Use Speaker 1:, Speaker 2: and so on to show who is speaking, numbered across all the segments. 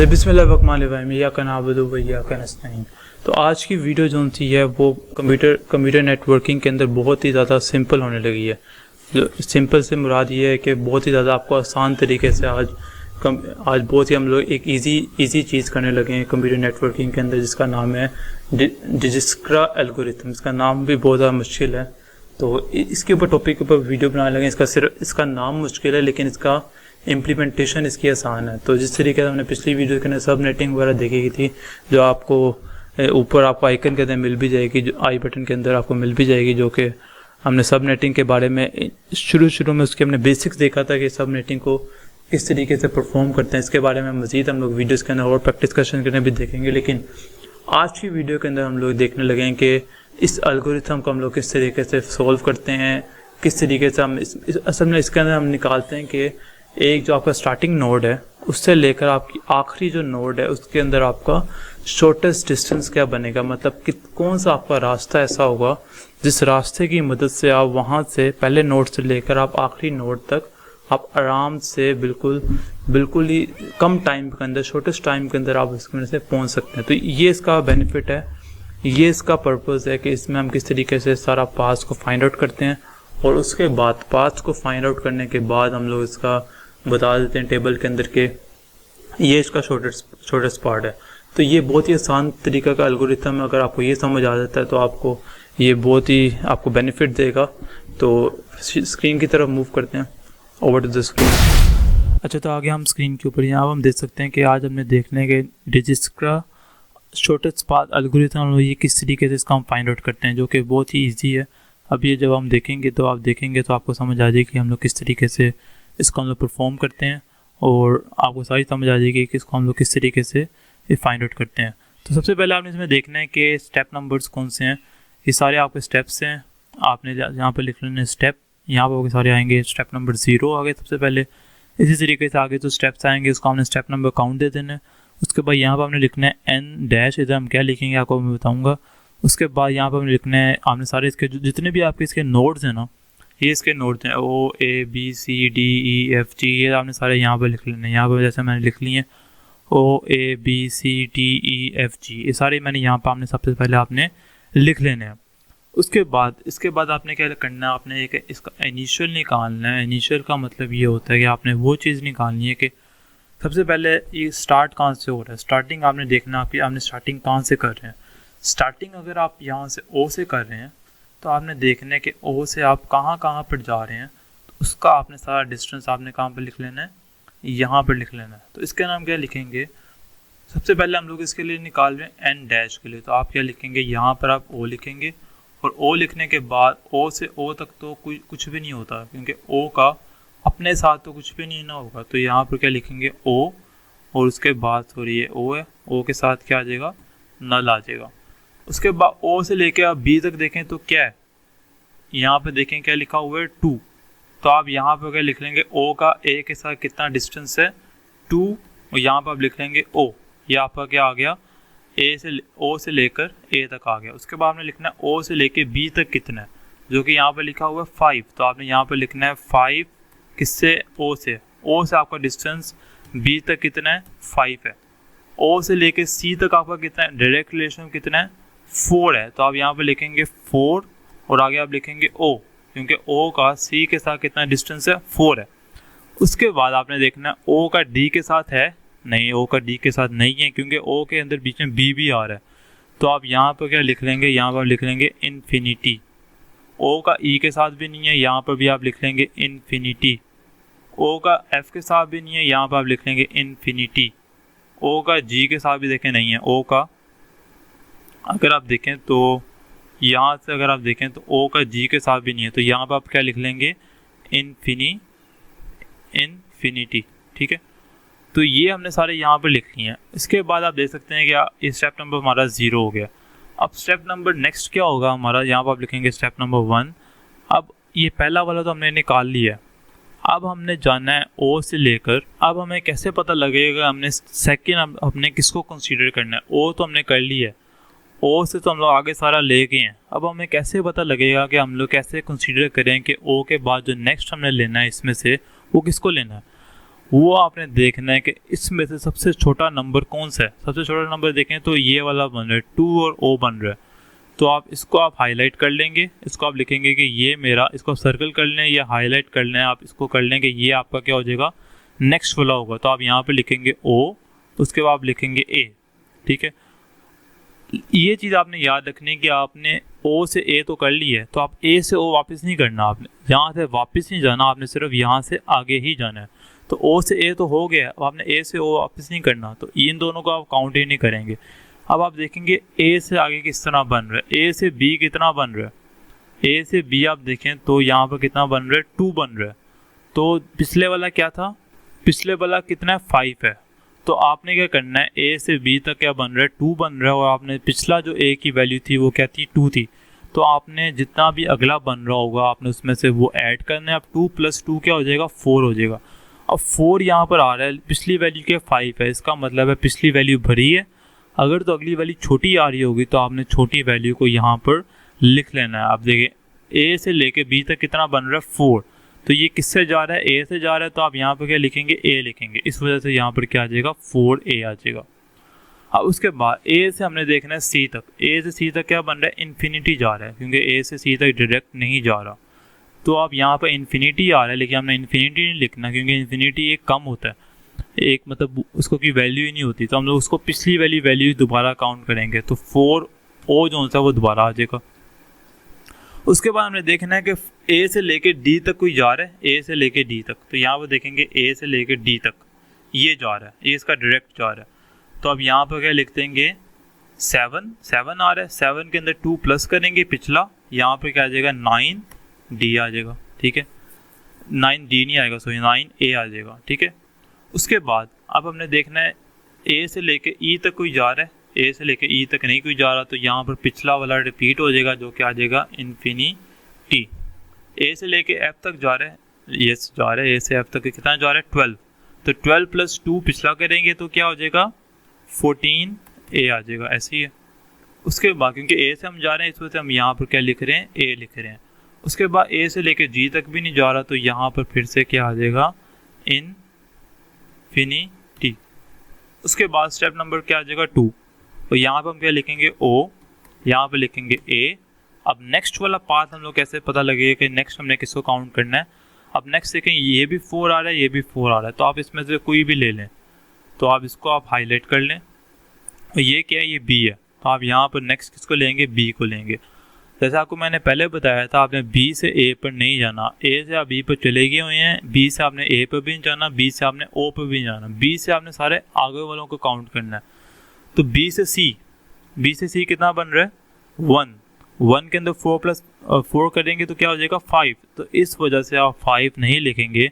Speaker 1: बिस्मिल्लाहिर्रहमानिर्रहीम इय्याका नअबुदु व इय्याका नस्तईन। तो आज की वीडियो जो सी है वो कंप्यूटर नेटवर्किंग के अंदर बहुत ही ज़्यादा सिंपल होने लगी है। जो सिंपल से मुराद ये है कि बहुत ही ज़्यादा आपको आसान तरीके से आज बहुत ही हम लोग एक इजी चीज़ करने लगे हैं कंप्यूटर नेटवर्किंग के अंदर, जिसका नाम है डिजिस्क्रा एल्गोरिथम। इसका नाम भी बहुत ज़्यादा मुश्किल है, तो इसके ऊपर टॉपिक के ऊपर वीडियो बनाने लगे। इसका नाम मुश्किल है लेकिन इसका इम्प्लीमेंटेशन इसकी आसान है। तो जिस तरीके से हमने पिछली वीडियो के अंदर सब नेटिंग वगैरह देखी थी, जो आपको ऊपर आपको आइकन के अंदर मिल भी जाएगी, जो आई बटन के अंदर आपको मिल भी जाएगी, जो कि हमने सब नेटिंग के बारे में शुरू में उसके हमने बेसिक्स देखा था कि सब नेटिंग को किस तरीके से परफॉर्म करते हैं। इसके बारे में मज़ीद हम लोग वीडियोज़ के अंदर और प्रैक्टिस क्वेश्चन करने भी देखेंगे। लेकिन आज की वीडियो के अंदर हम लोग देखने लगे हैं कि इस एल्गोरिथम को हम लोग किस तरीके से सॉल्व करते हैं, किस तरीके से हम असल में इसके अंदर हम निकालते हैं कि एक जो आपका स्टार्टिंग नोड है उससे लेकर आपकी आखिरी जो नोड है उसके अंदर आपका शॉर्टेस्ट डिस्टेंस क्या बनेगा। मतलब कि कौन सा आपका रास्ता ऐसा होगा जिस रास्ते की मदद से आप वहाँ से पहले नोड से लेकर आप आखिरी नोड तक आप आराम से बिल्कुल ही कम टाइम के अंदर, शॉर्टेस्ट टाइम के अंदर आप इसमें से पहुँच सकते हैं। तो ये इसका बेनिफिट है, ये इसका पर्पज़ है कि इसमें हम किस तरीके से सारा पाथ को फाइंड आउट करते हैं और उसके बाद पाथ को फाइंड आउट करने के बाद हम लोग इसका बता देते हैं टेबल के अंदर के ये इसका शॉर्टेस्ट पार्ट है। तो ये बहुत ही आसान तरीका का एल्गोरिथम है। अगर आपको ये समझ आ जाता है तो आपको ये बहुत ही आपको बेनिफिट देगा। तो स्क्रीन की तरफ मूव करते हैं, ओवर टू द स्क्रीन। अच्छा, तो आगे हम स्क्रीन के ऊपर यहाँ हम देख सकते हैं कि आज हमने देखने के डिजिस्क्रा शॉर्टेस्ट पाथ एल्गोरिथम ये किस तरीके से इसका हम फाइंड आउट करते हैं, जो कि बहुत ही ईजी है। अब ये जब हम देखेंगे तो आपको समझ आ जाएगी कि हम लोग किस तरीके से इसको हम लोग परफॉर्म करते हैं और आपको सारी समझ आ जाएगी कि इसको हम लोग किस तरीके से ये फाइंड आउट करते हैं। तो सबसे पहले आपने इसमें देखना है कि स्टेप नंबर्स कौन से हैं। ये सारे आपके स्टेप्स हैं, आपने यहाँ पर लिख लेने स्टेप, यहाँ पर सारे आएंगे। स्टेप नंबर 0 आगे सबसे पहले, इसी तरीके से आगे जो स्टेप्स आएंगे उसको हमने स्टेप नंबर काउंट दे देना है। उसके बाद यहाँ पर हमने लिखना है n-, इधर हम क्या लिखेंगे आपको मैं बताऊँगा। उसके बाद यहाँ पर हमने लिखना है, आपने सारे इसके जितने भी आपके इसके नोड्स हैं ना, ये इसके नोड्स हैं O A B C D E F G, ये आपने सारे यहाँ पर लिख लेने हैं। यहाँ पर जैसे मैंने लिख लिए O A B C D E F G, ये सारे मैंने यहाँ पर आपने सबसे पहले आपने लिख लेने हैं। इसके बाद आपने क्या करना है, आपने एक इसका इनिशियल निकालना है। इनिशियल का मतलब ये होता है कि आपने वो चीज़ निकालनी है कि सबसे पहले ये स्टार्ट कहाँ से हो रहा है। स्टार्टिंग आपने देखना कि आपने स्टार्टिंग कहाँ से कर रहे हैं। स्टार्टिंग अगर आप यहाँ से O से कर रहे हैं तो आपने देखना है कि O से आप कहाँ पर जा रहे हैं, तो उसका आपने सारा डिस्टेंस आपने कहाँ पर लिख लेना है, यहाँ पर लिख लेना है। तो इसके नाम क्या लिखेंगे, सबसे पहले हम लोग इसके लिए निकाल रहे हैं n- के लिए, तो आप क्या लिखेंगे, यहाँ पर आप O लिखेंगे और O लिखने के बाद O से O तक तो कुछ भी नहीं होता, क्योंकि O का अपने साथ तो कुछ भी नहीं ना होगा। तो यहाँ पर क्या लिखेंगे O, और उसके बाद सॉरी ये O है, O के साथ क्या आ जाएगा, नल आ जाएगा। उसके बाद O से लेके आप B तक देखें तो क्या है, यहाँ पे देखें क्या लिखा हुआ है 2। तो आप यहाँ पे क्या लिख लेंगे, O का A के साथ कितना डिस्टेंस है 2, और यहाँ पर आप लिख लेंगे O, ये आपका क्या आ गया O से लेकर A तक आ गया। उसके बाद आपने लिखना है O से लेके B तक कितना है, जो कि यहाँ पर लिखा हुआ है 5। तो आपने यहाँ पर लिखना है 5 किससे, O से आपका डिस्टेंस B तक कितना है 5 है। O से लेके C तक आपका कितना है, डायरेक्ट रिलेशन कितना है 4 है। तो आप यहाँ पर लिखेंगे 4 और आगे आप लिखेंगे O, क्योंकि O का C के साथ कितना डिस्टेंस है 4 है। उसके बाद आपने देखना है O का D के साथ है, नहीं O का D के साथ नहीं है, क्योंकि O के अंदर बीच में B भी आ रहा है। तो आप यहाँ पर क्या लिख लेंगे, यहाँ पर लिख लेंगे इन्फिनिटी। O का E के साथ भी नहीं है, यहाँ पर भी आप लिख लेंगे इन्फिनिटी। O का F के साथ भी नहीं है, यहाँ पर आप लिख लेंगे इन्फिनिटी। O का G के साथ भी देखें नहीं है, O का अगर आप देखें तो यहाँ से अगर आप देखें तो O का G के साथ भी नहीं है, तो यहाँ पर आप क्या लिख लेंगे इन्फिनिटी। ठीक है, तो ये हमने सारे यहाँ पर लिख लिए हैं। इसके बाद आप देख सकते हैं कि ये स्टेप नंबर हमारा 0 हो गया। अब स्टेप नंबर नेक्स्ट क्या होगा हमारा, यहाँ पर आप लिखेंगे स्टेप नंबर 1। अब ये पहला वाला तो हमने निकाल लिया है, अब हमने जाना है O से लेकर, अब हमें कैसे पता लगेगा हमने सेकेंड हमने किसको कंसीडर करना है। O तो हमने कर लिया है, O से तो हम लोग आगे सारा ले गए हैं। अब हमें कैसे पता लगेगा कि हम लोग कैसे कंसीडर करें कि O के बाद जो नेक्स्ट हमने लेना है इसमें से वो किसको लेना है। वो आपने देखना है कि इसमें से सबसे छोटा नंबर कौन सा है। सबसे छोटा नंबर देखें तो ये वाला बन रहा है, 2 और O बन रहा है। तो आप इसको आप हाईलाइट कर लेंगे, इसको आप लिखेंगे कि ये मेरा, इसको सर्कल कर लें या हाईलाइट कर लें, आप इसको कर लेंगे, ये आपका क्या हो जाएगा, नेक्स्ट वाला होगा। तो आप यहाँ पे लिखेंगे O, उसके बाद आप लिखेंगे A, ठीक है। ये चीज़ आपने याद रखनी कि आपने O से A तो कर ली है, तो आप A से O वापस नहीं करना, आपने यहाँ से वापस नहीं जाना, आपने सिर्फ यहाँ से आगे ही जाना है। तो O से A तो हो गया, अब आपने A से O वापस नहीं करना, तो इन दोनों को आप काउंट ही नहीं करेंगे। अब आप देखेंगे A से आगे किस तरह बन रहा है, A से B कितना बन रहा है, A से B आप देखें तो यहाँ पर कितना बन रहा है, 2 बन रहा है। तो पिछले वाला क्या था, पिछले वाला कितना है, 5 है। तो आपने क्या करना है, A से B तक क्या बन रहा है, 2 बन रहा है, और आपने पिछला जो A की वैल्यू थी वो क्या थी, 2 थी। तो आपने जितना भी अगला बन रहा होगा आपने उसमें से वो ऐड करना है। अब 2 + 2 क्या हो जाएगा, 4 हो जाएगा। अब 4 यहाँ पर आ रहा है, पिछली वैल्यू क्या 5 है, इसका मतलब है पिछली वैल्यू भरी है। अगर तो अगली वैल्यू छोटी आ रही होगी तो आपने छोटी वैल्यू को यहाँ पर लिख लेना है। आप देखिए A से लेके B तक कितना बन रहा है, 4। तो ये किससे जा रहा है, A से जा रहा है, तो आप यहाँ पर क्या लिखेंगे, A लिखेंगे। इस वजह से यहाँ पर क्या आ जाएगा, 4A आ जाएगा। अब उसके बाद A से हमने देखना है C तक। A से C तक क्या बन रहा है, इन्फिनिटी जा रहा है, क्योंकि A से C तक डायरेक्ट नहीं जा रहा। तो आप यहाँ पर इन्फिनिटी आ रहा है, लेकिन हमने इन्फिनिटी नहीं लिखना, क्योंकि इन्फिनिटी एक कम होता है, एक मतलब उसको की वैल्यू ही नहीं होती। तो हम लोग उसको पिछली वैल्यू दोबारा काउंट करेंगे, तो 4O जो सा वो दोबारा आ जाएगा। उसके बाद हमने देखना है कि A से लेके D तक कोई जा रहा है, A से लेके D तक। तो यहाँ पर देखेंगे A से लेके D तक ये जा रहा है, ये इसका डायरेक्ट जा रहा है। तो अब यहाँ पर क्या लिख देंगे, 7 आ रहा है, 7 के अंदर 2 प्लस करेंगे पिछला, यहाँ पर क्या आ जाएगा, 9D आ जाएगा, ठीक है। 9D नहीं आएगा, सॉरी 9A आ जाएगा, ठीक है। उसके बाद अब हमने देखना है A से लेके E तक कोई जा रहा है, A से लेके E तक नहीं कोई जा रहा, तो यहाँ पर पिछला वाला रिपीट हो जाएगा, जो क्या आ जाएगा, इन्फिनिटी। A से लेके F तक जा रहा है, यस जा रहा है, A से F तक कितना जा रहा है, 12। तो 12 + 2 पिछला करेंगे तो क्या हो जाएगा, 14A आ जाएगा, ऐसे ही है। उसके बाद क्योंकि A से हम जा रहे हैं, इस वजह से हम यहाँ पर क्या लिख रहे हैं, A लिख रहे हैं। उसके बाद A से लेके G तक भी नहीं जा रहा, तो यहाँ पर फिर से क्या आ जाएगा, इन्फिनिटी। उसके बाद स्टेप नंबर क्या आ जाएगा, 2। तो यहाँ पर हम क्या लिखेंगे, O, यहाँ पर लिखेंगे A। अब नेक्स्ट वाला पाथ हम लोग कैसे पता लगेगा कि नेक्स्ट हमने किसको काउंट करना है। अब नेक्स्ट देखें, ये भी 4 आ रहा है, ये भी 4 आ रहा है, तो आप इसमें से कोई भी ले लें। तो आप इसको आप हाईलाइट कर लें, और ये क्या है, ये B है। तो आप यहाँ पर नेक्स्ट किसको लेंगे, B को लेंगे। जैसे आपको मैंने पहले बताया था, आपने B से A पर नहीं जाना, A से आप B पर चले गए हुए हैं, B से आपने A पर भी नहीं जाना, B से आपने O पर भी नहीं जाना, B से आपने सारे आगे वालों को काउंट करना है। तो B से C कितना बन रहा है, 1 के अंदर 4 + 4 करेंगे तो क्या हो जाएगा, 5। तो इस वजह से आप 5 नहीं लिखेंगे,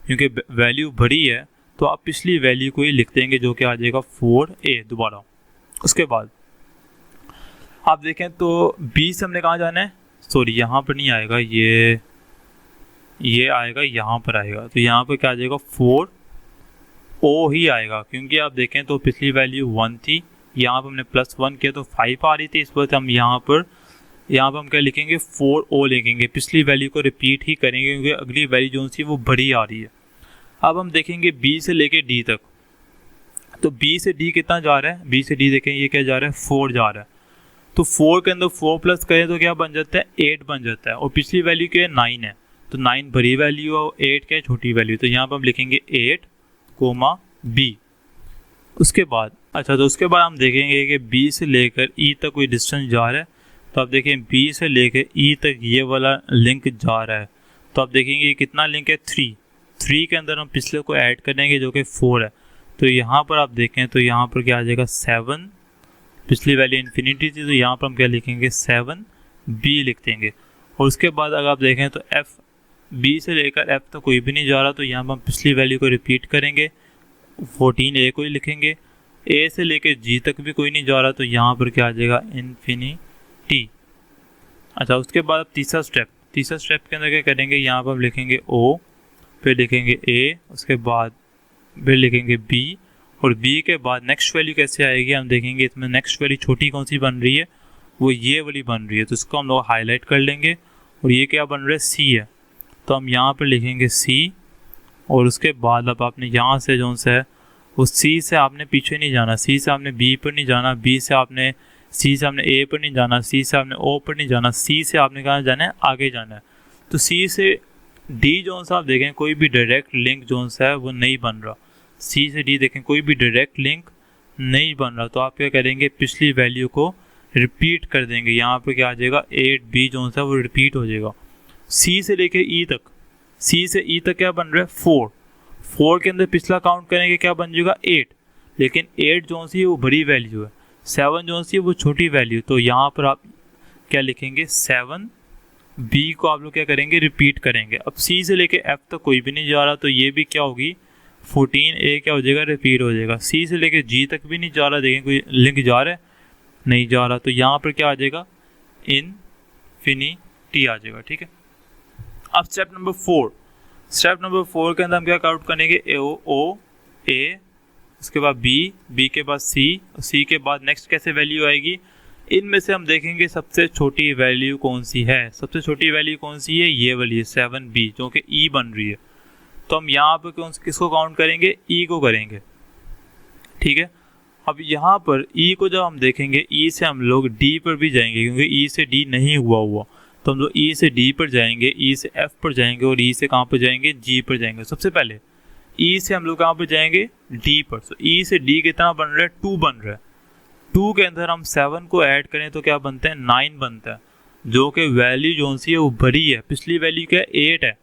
Speaker 1: क्योंकि वैल्यू भरी है, तो आप पिछली वैल्यू को ही लिख देंगे, जो कि आ जाएगा 4A दोबारा। उसके बाद आप देखें तो B से हमने कहाँ जाना है, सॉरी यहाँ पर नहीं आएगा, ये आएगा, यहाँ पर आएगा। तो यहाँ पर क्या आ जाएगा, 4O ही आएगा, क्योंकि आप देखें तो पिछली वैल्यू 1 थी, यहाँ पर हमने +1 किया तो 5 आ रही थी। इस वजह से हम यहाँ पर हम क्या लिखेंगे, 4O लिखेंगे, पिछली वैल्यू को रिपीट ही करेंगे, क्योंकि अगली वैल्यू जो सी वो बड़ी आ रही है। अब हम देखेंगे B से लेके D तक। तो B से D कितना जा रहा है, B से D देखें, ये क्या जा रहा है, 4 जा रहा है। तो 4 के अंदर 4 प्लस करें तो क्या बन जाता है, 8 बन जाता है, और पिछली वैल्यू क्या है, 9 है। तो 9 बड़ी वैल्यू और 8 क्या है, छोटी वैल्यू। तो यहाँ पर हम लिखेंगे 8, B। उसके बाद तो उसके बाद हम देखेंगे कि B से लेकर E तक कोई डिस्टेंस जा रहा है। तो आप देखें B से लेकर E तक ये वाला लिंक जा रहा है। तो आप देखेंगे कितना लिंक है, 3 के अंदर हम पिछले को ऐड करेंगे, जो कि 4 है। तो यहाँ पर आप देखें तो यहाँ पर क्या आ जाएगा, 7। पिछली वैल्यू इन्फिनिटी थी, तो यहाँ पर हम क्या लिखेंगे, 7B लिख देंगे। और उसके बाद अगर आप देखें तो B से लेकर F तक कोई भी नहीं जा रहा, तो यहाँ पर हम पिछली वैल्यू को रिपीट करेंगे, 14A को ही लिखेंगे। A से लेकर G तक भी कोई नहीं जा रहा, तो यहाँ पर क्या आ जाएगा, इन्फिनिटी। उसके बाद तीसरा स्टेप के अंदर क्या करेंगे, यहाँ पर हम लिखेंगे O, फिर लिखेंगे A, उसके बाद फिर लिखेंगे B, और B के बाद नेक्स्ट वैल्यू कैसे आएगी हम देखेंगे। इसमें नेक्स्ट वैल्यू छोटी कौन सी बन रही है, वो ये वाली बन रही है, तो इसको हम लोग हाईलाइट कर लेंगे। और ये क्या बन रहा है, C है, तो हम यहाँ पर लिखेंगे C, और उसके बाद अब आपने यहाँ से जो है उस सी से आपने पीछे नहीं जाना, सी से आपने बी पर नहीं जाना, बी से आपने सी से आपने ए पर नहीं जाना, सी से आपने ओ पर नहीं जाना, सी से आपने कहाँ जाना है, आगे जाना है। तो सी से डी जो सा आप देखें कोई भी डायरेक्ट लिंक जो सा है वो नहीं बन रहा। सी से डी देखें कोई भी डायरेक्ट लिंक नहीं बन रहा। तो आप क्या करेंगे, पिछली वैल्यू को रिपीट कर देंगे। यहाँ पर क्या आ जाएगा, 8b जो सा वो रिपीट हो जाएगा। सी से लेके ई तक, सी से ई तक क्या बन रहा है, 4। 4 के अंदर पिछला काउंट करेंगे क्या बन जाएगा, 8। लेकिन 8 जो सी है वो बड़ी वैल्यू है, 7 जो सी है वो छोटी वैल्यू। तो यहाँ पर आप क्या लिखेंगे, 7b को आप लोग क्या करेंगे, रिपीट करेंगे। अब सी से लेके एफ तक कोई भी नहीं जा रहा, तो ये भी क्या होगी, 14a क्या हो जाएगा, रिपीट हो जाएगा। सी से लेके जी तक भी नहीं जा रहा, देखें कोई लिंक जा रहा है, नहीं जा रहा। तो यहाँ पर क्या आ जाएगा, इनफिनिटी आ जाएगा। ठीक है, अब स्टेप नंबर 4। स्टेप नंबर 4 के अंदर हम क्या काउंट करेंगे, ओ ए, उसके बाद बी के बाद सी के बाद नेक्स्ट कैसे वैल्यू आएगी। इनमें से हम देखेंगे सबसे छोटी वैल्यू कौन सी है। सबसे छोटी वैल्यू कौन सी है, ये वाली है 7b जो कि ई बन रही है। तो हम यहाँ पर किसको काउंट करेंगे, ई को करेंगे। ठीक है, अब यहाँ पर ई को जब हम देखेंगे, ई से हम लोग डी पर भी जाएंगे क्योंकि ई से डी नहीं हुआ, तो हम लोग ई से डी पर जाएंगे, ई से एफ पर जाएंगे और ई से कहाँ पर जाएंगे, जी पर जाएंगे। सबसे पहले ई से हम लोग कहाँ पर जाएंगे, डी पर। तो ई से डी कितना बन रहा है, 2 बन रहा है। 2 के अंदर हम 7 को ऐड करें तो क्या बनता है, 9 बनता है, जो कि वैल्यू जो सी है वो बड़ी है। पिछली वैल्यू क्या है, 8 है।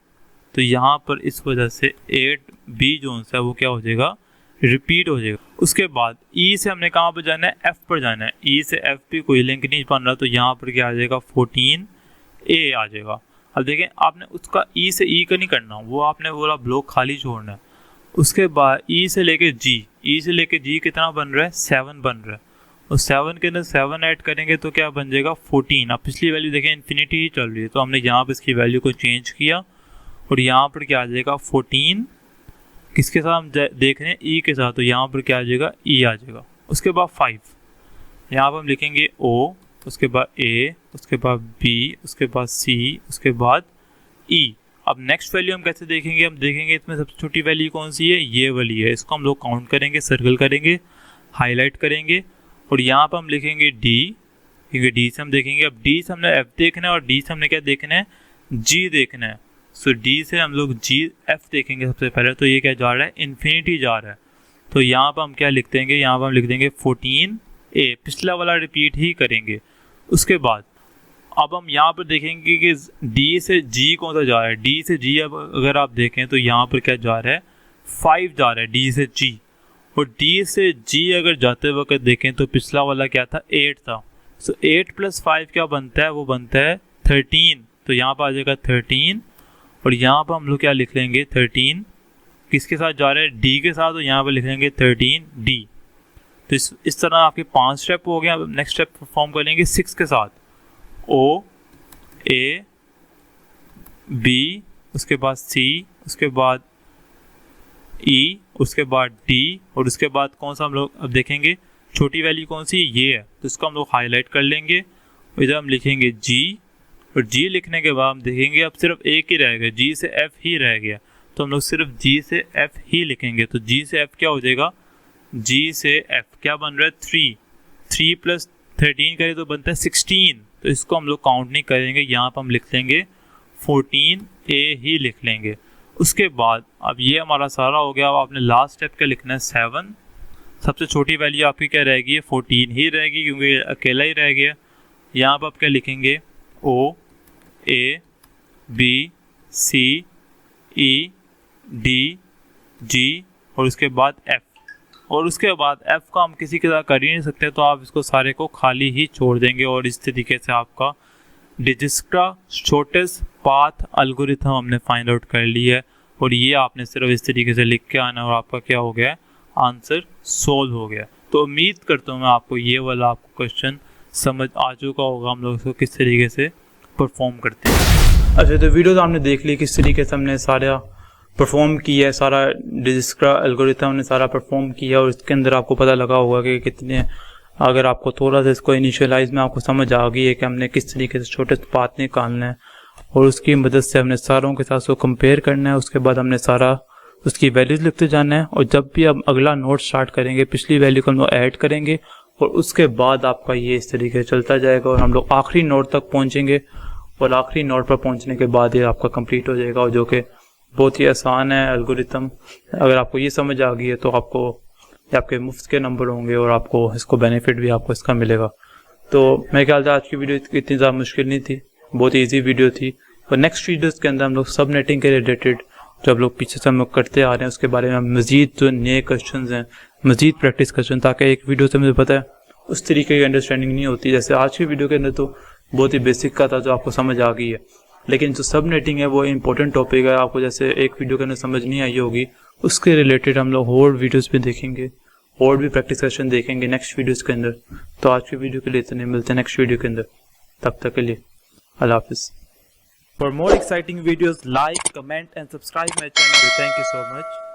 Speaker 1: तो यहाँ पर इस वजह से 8b जो है वो क्या हो जाएगा, रिपीट हो जाएगा। उसके बाद ई से हमने कहाँ पर जाना है, एफ पर जाना है। ई से एफ पे कोई लिंक नहीं बन रहा, तो यहाँ पर क्या आ जाएगा, 14a आ जाएगा। अब देखें, आपने उसका ई से ई का नहीं करना, वो आपने बोला ब्लॉक खाली छोड़ना है। उसके बाद ई से लेके जी कितना बन रहा है, 7 बन रहा है। और 7 के अंदर 7 ऐड करेंगे तो क्या बन जाएगा, 14। अब पिछली वैल्यू देखें इन्फिनिटी ही चल रही है, तो हमने यहाँ पर इसकी वैल्यू को चेंज किया और यहाँ पर क्या आ जाएगा, 14 किसके साथ हम देख रहे हैं, ई के साथ। तो यहाँ पर क्या आ जाएगा, ई आ जाएगा। उसके बाद 5, यहाँ पर हम लिखेंगे ओ, उसके बाद ए, उसके बाद बी, उसके बाद सी, उसके बाद ई। अब नेक्स्ट वैल्यू हम कैसे देखेंगे, हम देखेंगे इसमें सबसे छोटी वैल्यू कौन सी है, ये वाली है। इसको हम लोग काउंट करेंगे, सर्कल करेंगे, हाईलाइट करेंगे और यहाँ पर हम लिखेंगे डी, क्योंकि डी से हम देखेंगे। अब डी से हमने एफ देखना है और डी से हमने क्या देखना है, जी देखना है। सो डी से हम लोग जी एफ देखेंगे सबसे पहले। तो ये क्या जा रहा है, इन्फिनिटी जा रहा है। तो यहाँ पर हम क्या लिख देंगे, यहाँ पर हम लिख देंगे 14a, पिछला वाला रिपीट ही करेंगे। उसके बाद अब हम यहाँ पर देखेंगे कि डी से जी कौन सा जा रहा है। डी से जी अब अगर आप देखें तो यहाँ पर क्या जा रहा है, 5 जा रहा है डी से जी। और डी से जी अगर जाते वक्त देखें तो पिछला वाला क्या था, 8 था। सो 8 + 5 क्या बनता है, वो बनता है 13। तो यहाँ पर आ जाएगा 13 और यहाँ पर हम लोग क्या लिख लेंगे, 13 किसके साथ जा रहा है, डी के साथ। तो यहाँ पर लिख लेंगे 13d। तो इस तरह आपके 5 स्टेप हो गया। नेक्स्ट स्टेप परफॉर्म करेंगे 6 के साथ, ओ ए बी, उसके बाद सी, उसके बाद ई, उसके बाद डी और उसके बाद कौन सा हम लोग अब देखेंगे, छोटी वैल्यू कौन सी, ये है। तो इसको हम लोग हाईलाइट कर लेंगे। इधर हम लिखेंगे जी और जी लिखने के बाद हम देखेंगे अब सिर्फ एक ही रह गया, जी से एफ ही रह गया। तो हम लोग सिर्फ जी से एफ ही लिखेंगे। तो जी से एफ क्या हो जाएगा, जी से एफ क्या बन रहा है, 3 + 13 करें तो बनता है 16। तो इसको हम लोग काउंट नहीं करेंगे, यहाँ पर हम लिख लेंगे 14a ही लिख लेंगे। उसके बाद अब ये हमारा सारा हो गया। अब आपने लास्ट स्टेप क्या लिखना है, 7। सबसे छोटी वैल्यू आपकी क्या रहेगी, 14 ही रहेगी क्योंकि अकेला ही रह गया। यहाँ पर आप क्या लिखेंगे, ओ A B C E D G और उसके बाद एफ। और उसके बाद एफ का हम किसी के साथ कर ही नहीं सकते, तो आप इसको सारे को खाली ही छोड़ देंगे। और इस तरीके से आपका डिजिस्क्रा शॉर्टेस्ट पाथ एल्गोरिथम हमने फाइंड आउट कर लिया है। और ये आपने सिर्फ इस तरीके से लिख के आना और आपका क्या हो गया, आंसर सोल्व हो गया। तो उम्मीद करता हूँ मैं आपको ये वाला आपको क्वेश्चन समझ आ चुका होगा, हम लोग इसको किस तरीके से परफॉर्म करते हैं। अच्छा, तो वीडियो तो आपने देख ली किस तरीके से हमने सारा परफॉर्म किया है, सारा डिजिस्क्रा एल्गोरिथम हमने सारा परफॉर्म किया। और इसके अंदर आपको पता लगा होगा कि कितने, अगर आपको थोड़ा सा इसको इनिशियलाइज में आपको समझ आ गई है कि हमने किस तरीके से छोटे पाथ निकालना है और उसकी मदद से हमने सारों के साथ उसको कंपेयर करना है। उसके बाद हमने सारा उसकी वैल्यूज लिखते जाना है, और जब भी हम अगला नोड स्टार्ट करेंगे पिछली वैल्यू को हम लोग ऐड करेंगे, और उसके बाद आपका ये इस तरीके से चलता जाएगा और हम लोग आखिरी नोड तक पहुंचेंगे, और आखिरी नोड पर पहुंचने के बाद ये आपका कंप्लीट हो जाएगा, और जो कि बहुत ही आसान है एल्गोरिथम। अगर आपको ये समझ आ गई है तो आपको आपके मुफ्त के नंबर होंगे और आपको इसको बेनिफिट भी आपको इसका मिलेगा। तो मेरे ख्याल से आज की वीडियो इतनी ज़्यादा मुश्किल नहीं थी, बहुत ईजी वीडियो थी। और नेक्स्ट वीडियोस के अंदर हम लोग सब नेटिंग के रिलेटेड जो हम लोग पीछे से हम लोग करते आ रहे हैं उसके बारे में हम मज़ीद जो नए क्वेश्चंस हैं मज़ीद प्रैक्टिस क्वेश्चन, ताकि एक वीडियो से मुझे पता है उस तरीके की अंडरस्टैंडिंग नहीं होती। जैसे आज की वीडियो के अंदर तो बहुत ही बेसिक का था जो आपको समझ आ गई है, लेकिन जो सब नेटिंग है वो इंपॉर्टेंट टॉपिक है। आपको जैसे एक वीडियो के अंदर समझ नहीं आई होगी, उसके रिलेटेड हम लोग और वीडियोस भी देखेंगे और भी प्रैक्टिस सेशन देखेंगे नेक्स्ट वीडियोस के अंदर। तो आज की वीडियो के लिए इतने, मिलते हैं नेक्स्ट वीडियो के अंदर, तब तक के लिए अल्लाह हाफिज़।
Speaker 2: For more exciting videos, like, comment and subscribe my channel.
Speaker 1: Thank you so much.